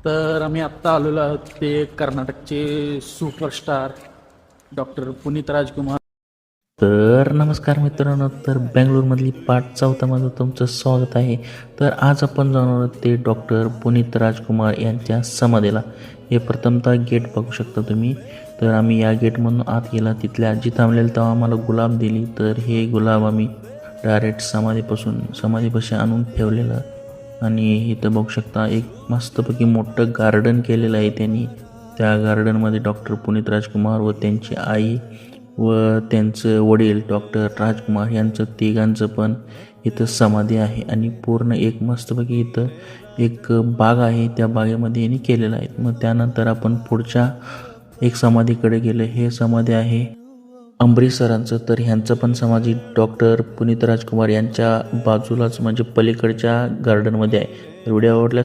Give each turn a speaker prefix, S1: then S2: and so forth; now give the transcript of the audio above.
S1: तर आम्ही आत्ता आलेलो आहोत ते कर्नाटकचे सुपरस्टार डॉक्टर पुनीत राजकुमार.
S2: तर नमस्कार मित्रांनो, तर बँगलोरमधली पाठ 4मध्ये तुमचं स्वागत आहे. तर आज आपण जाणार आहोत ते डॉक्टर पुनीत राजकुमार यांच्या समाधीला. हे प्रथमतः गेट बघू शकता तुम्ही. तर आम्ही या गेटमधून आत गेला, तिथल्या आजी थांबलेलं तेव्हा आम्हाला गुलाब दिली. तर हे गुलाब आम्ही डायरेक्ट समाधीपाशी आणून ठेवलेलं. आणि इथं बघू शकता एक मस्तपैकी मोठं गार्डन केलेलं आहे त्यांनी. त्या गार्डनमध्ये डॉक्टर पुनीत राजकुमार व त्यांची आई व त्यांचं वडील डॉक्टर राजकुमार यांचं तिघांचं पण इथं समाधी आहे. आणि पूर्ण एक मस्तपैकी इथं एक बाग आहे, त्या बागेमध्ये यांनी केलेलं आहे. मग त्यानंतर आपण पुढच्या एक समाधीकडे गेले. हे समाधी आहे अंबरीश सरांचं. तर ह्यांचं पण समाधी डॉक्टर पुनीत राजकुमार यांच्या बाजूलाच म्हणजे पलीकडच्या गार्डनमध्ये आहे. व्हिडिओ आवडला